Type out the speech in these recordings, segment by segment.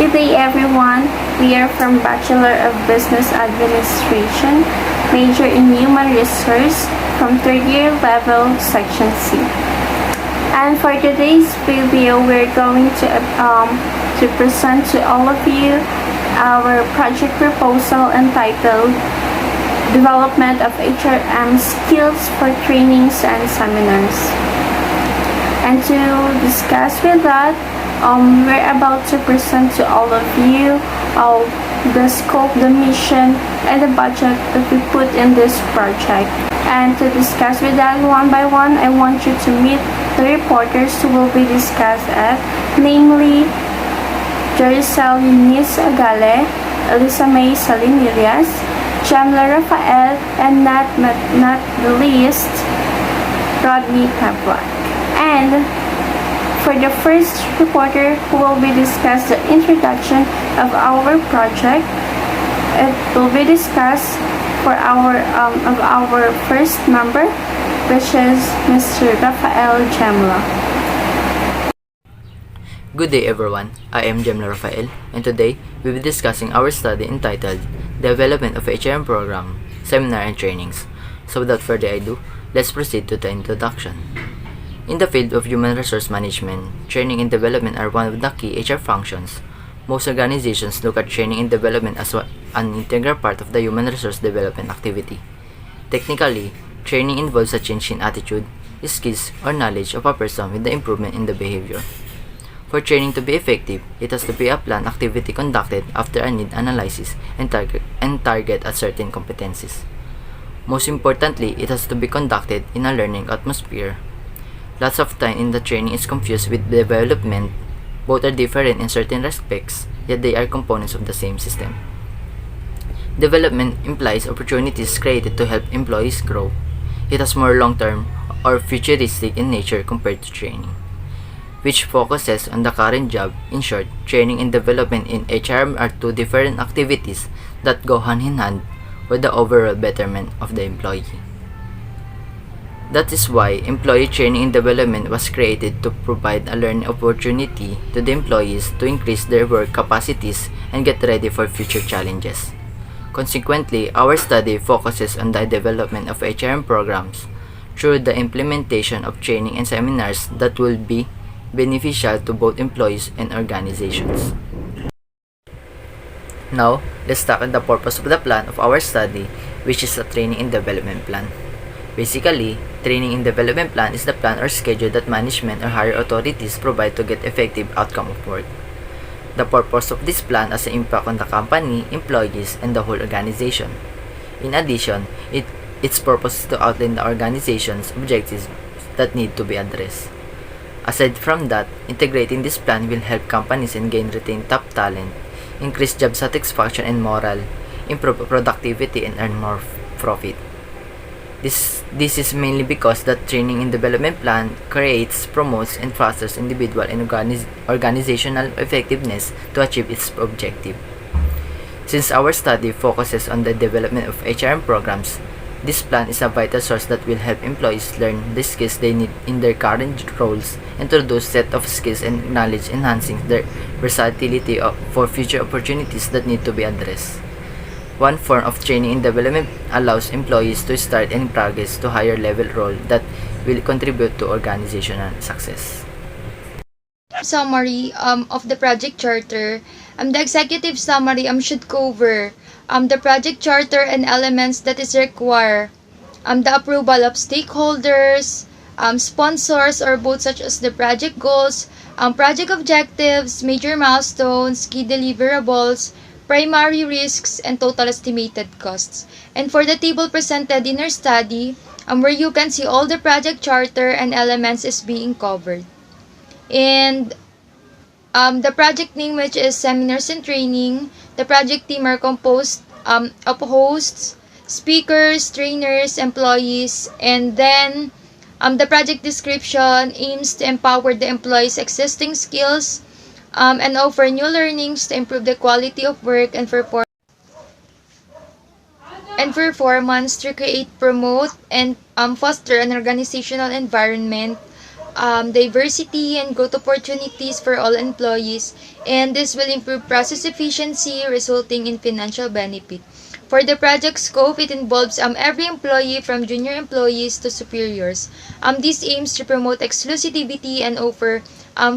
Good day everyone. We are from Bachelor of Business Administration, major in Human Resource from third year level, Section C. And for today's video, we're going to present to all of you our project proposal entitled Development of HRM Skills for Trainings and Seminars. And to discuss with that, we're about to present to all of you the scope, the mission, and the budget that we put in this project. And to discuss with that one by one, I want you to meet the reporters who will be discussed at, namely Jericel Eunice Agale, Elisa May Salinillas, Jamla Rafael, and not the least, Rodney Pavlak. And for the first reporter who will be discussed the introduction of our project, it will be discussed for our first member, which is Mr. Rafael Jamla. Good day everyone, I am Jamla Rafael, and today we will be discussing our study entitled Development of HRM Program, Seminar and Trainings. So without further ado, let's proceed to the introduction. In the field of human resource management, training and development are one of the key HR functions. Most organizations look at training and development as an integral part of the human resource development activity. Technically, training involves a change in attitude, skills, or knowledge of a person with the improvement in the behavior. For training to be effective, it has to be a planned activity conducted after a need analysis and target at certain competencies. Most importantly, it has to be conducted in a learning atmosphere. Lots of time in the training is confused with development. Both are different in certain respects, yet they are components of the same system. Development implies opportunities created to help employees grow. It has more long-term or futuristic in nature compared to training, which focuses on the current job. In short, training and development in HRM are two different activities that go hand in hand with the overall betterment of the employee. That is why employee training and development was created to provide a learning opportunity to the employees to increase their work capacities and get ready for future challenges. Consequently, our study focuses on the development of HRM programs through the implementation of training and seminars that will be beneficial to both employees and organizations. Now, let's talk on the purpose of the plan of our study, which is a training and development plan. Basically, training and development plan is the plan or schedule that management or higher authorities provide to get effective outcome of work. The purpose of this plan has an impact on the company, employees, and the whole organization. In addition, its purpose is to outline the organization's objectives that need to be addressed. Aside from that, integrating this plan will help companies retain top talent, increase job satisfaction and morale, improve productivity, and earn more profit. This is mainly because the training and development plan creates, promotes, and fosters individual and organizational effectiveness to achieve its objective. Since our study focuses on the development of HRM programs, this plan is a vital source that will help employees learn the skills they need in their current roles and to those set of skills and knowledge enhancing their versatility for future opportunities that need to be addressed. One form of training and development allows employees to start and progress to higher level role that will contribute to organizational success. Summary of the project charter. The executive summary should cover the project charter and elements that is required, the approval of stakeholders, sponsors or both, such as the project goals, project objectives, major milestones, key deliverables, primary risks, and total estimated costs. And for the table presented in our study, where you can see all the project charter and elements is being covered. And the project name, which is Seminars and Training. The project team are composed of hosts, speakers, trainers, employees, and then the project description aims to empower the employees' existing skills and offer new learnings to improve the quality of work and performance, to create, promote, and foster an organizational environment diversity and growth opportunities for all employees, and this will improve process efficiency, resulting in financial benefit. For the project scope, it involves every employee from junior employees to superiors. This aims to promote exclusivity and offer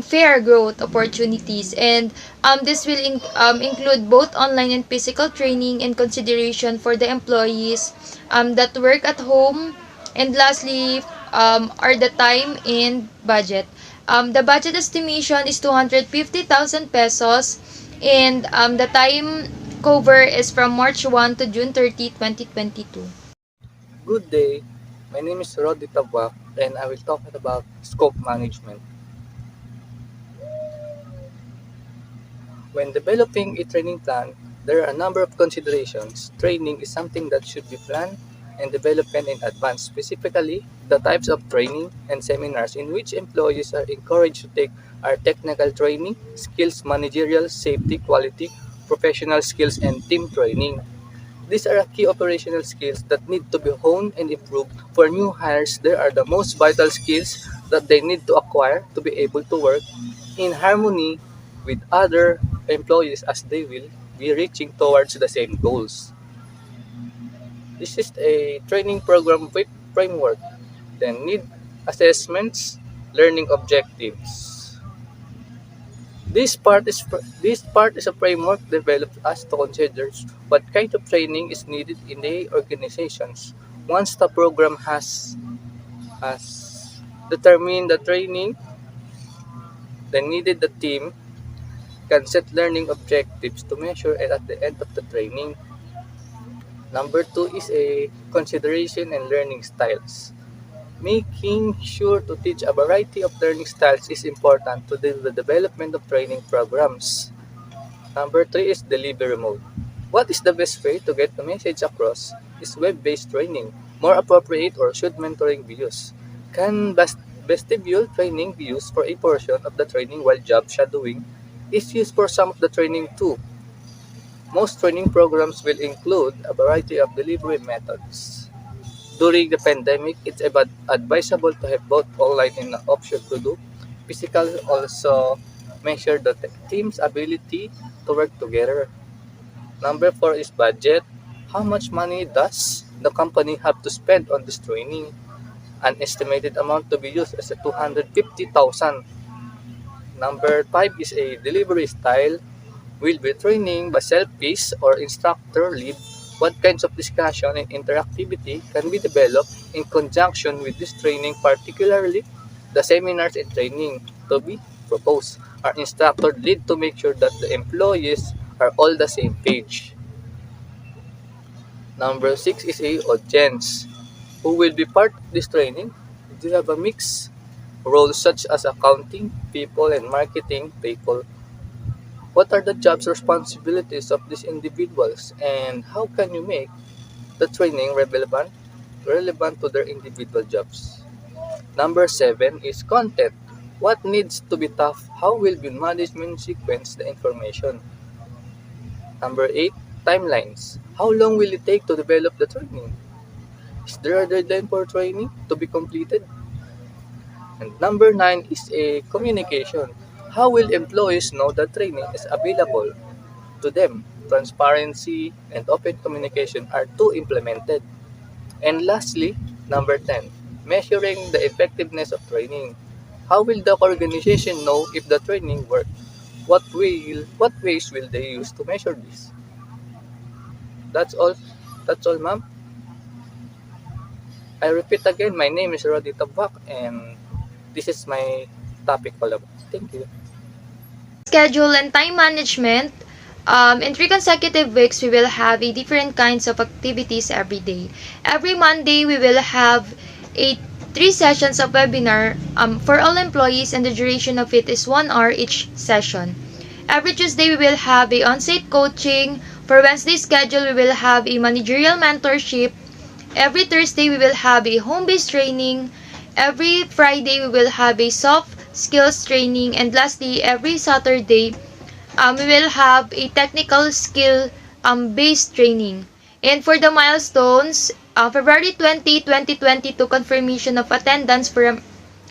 fair growth opportunities, and this will include both online and physical training and consideration for the employees that work at home. And lastly, are the time and budget. The budget estimation is 250,000 pesos, and the time cover is from March 1 to June 30, 2022. Good day, my name is Rodi Tabak and I will talk about scope management. When developing a training plan, there are a number of considerations. Training is something that should be planned and developed in advance, specifically the types of training and seminars in which employees are encouraged to take are technical training, skills managerial, safety, quality, professional skills, and team training. These are key operational skills that need to be honed and improved. For new hires, there are the most vital skills that they need to acquire to be able to work in harmony with other employees as they will be reaching towards the same goals. This is a training program with framework, then need assessments, learning objectives. This part is a framework developed as to consider what kind of training is needed in the organizations. Once the program has determined the training, the needed the team can set learning objectives to measure it at the end of the training. Number two is a consideration and learning styles. Making sure to teach a variety of learning styles is important to the development of training programs. Number three is delivery mode. What is the best way to get the message across? Is web-based training more appropriate, or should mentoring be used? Can vestibule training be used for a portion of the training while job shadowing is used for some of the training too? Most training programs will include a variety of delivery methods. During the pandemic, it's advisable to have both online and option to do. Physical also measure the team's ability to work together. Number four is budget. How much money does the company have to spend on this training? An estimated amount to be used is 250,000. Number five is a delivery style. Will be training by self-paced or instructor-led? What kinds of discussion and interactivity can be developed in conjunction with this training, particularly the seminars and training to be proposed are instructor-led to make sure that the employees are all the same page. Number six is a audience. Who will be part of this training? Do you have a mix? Roles such as accounting people and marketing people. What are the jobs responsibilities of these individuals, and how can you make the training relevant to their individual jobs? Number seven is content. What needs to be tough? How will your management sequence the information? Number eight, timelines. How long will it take to develop the training? Is there a deadline for training to be completed? And number nine is a communication. How will employees know that training is available to them? Transparency and open communication are to implemented. And lastly, number 10, measuring the effectiveness of training. How will the organization know if the training worked? What ways will they use to measure this? That's all. That's all, ma'am. I repeat again, my name is Rodi Tabak and this is my topic all about. Thank you. Schedule and time management. In 3 consecutive weeks, we will have a different kinds of activities every day. Every Monday, we will have 3 sessions of webinar for all employees, and the duration of it is 1 hour each session. Every Tuesday, we will have a on-site coaching. For Wednesday schedule, we will have a managerial mentorship. Every Thursday, we will have a home-based training. Every Friday, we will have a soft skills training. And lastly, every Saturday, we will have a technical skill based training. And for the milestones, February 20, 2022, confirmation of attendance for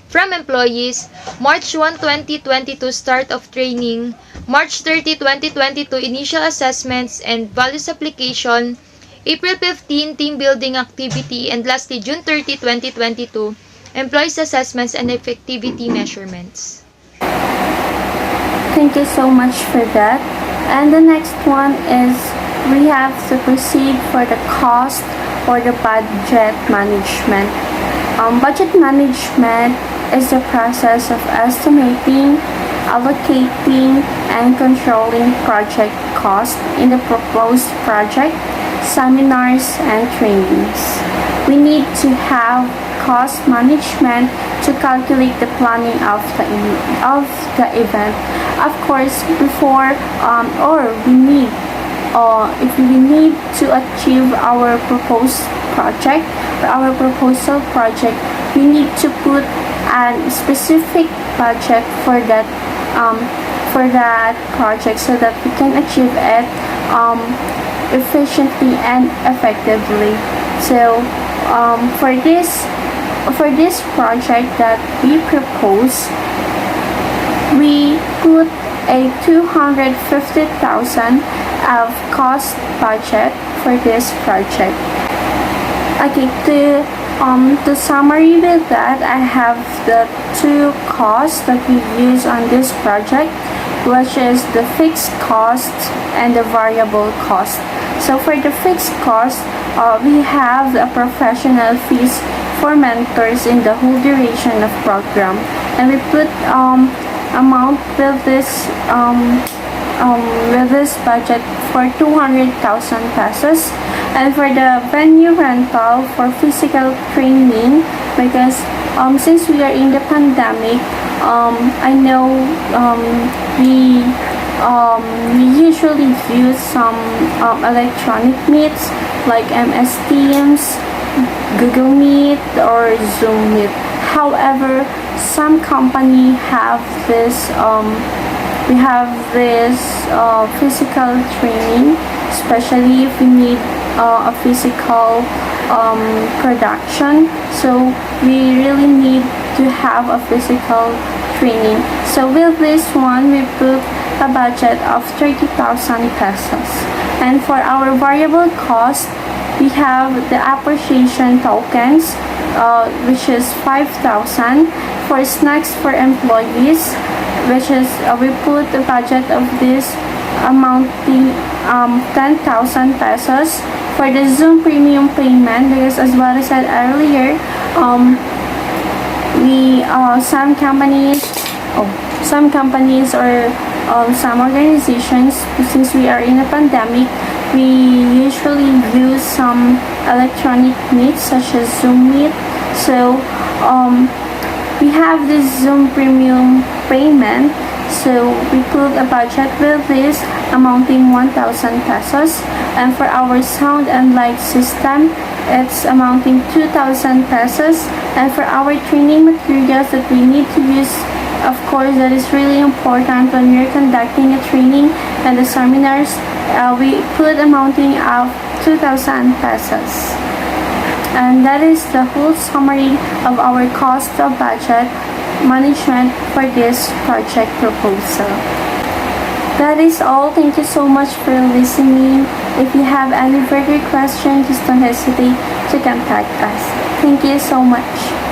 from employees, March 1, 2022 start of training, March 30, 2022 initial assessments and values application, April 15 team building activity, and lastly June 30, 2022 employees assessments and effectivity measurements. Thank you so much for that. And the next one is we have to proceed for the cost or the budget management. Budget management is the process of estimating, allocating, and controlling project cost in the proposed project, seminars, and trainings. We need to have cost management to calculate the planning of the event. Of course, before or we need if we need to achieve our proposed project or our proposal project, we need to put a specific budget for that project so that we can achieve it efficiently and effectively. So for this project that we propose, we put a 250,000 of cost budget for this project. Okay, to summary with that, I have the two costs that we use on this project, which is the fixed cost and the variable cost. So for the fixed cost, we have the professional fees for mentors in the whole duration of program, and we put amount with this budget for 200,000 pesos. And for the venue rental for physical training, because since we are in the pandemic, I know we usually use some electronic meets like MS Teams, Google Meet, or Zoom Meet. However, some company have this physical training, especially if we need a physical production. So we really need to have a physical training. So with this one, we put a budget of 30,000 pesos. And for our variable cost, we have the appreciation tokens, which is 5,000. For snacks for employees, which is we put the budget of this amounting 10,000 pesos. For the Zoom premium payment, because as what I said earlier, some companies or some organizations, since we are in a pandemic, we usually use some electronic meets such as Zoom Meet. So we have this Zoom premium payment, so we put a budget with this amounting 1,000 pesos. And for our sound and light system, it's amounting 2,000 pesos. And for our training materials that we need to use, of course, that is really important when we're conducting a training and the seminars, we put amounting of 2,000 pesos. And that is the whole summary of our cost of budget management for this project proposal. That is all. Thank you so much for listening. If you have any further questions, just don't hesitate to contact us. Thank you so much.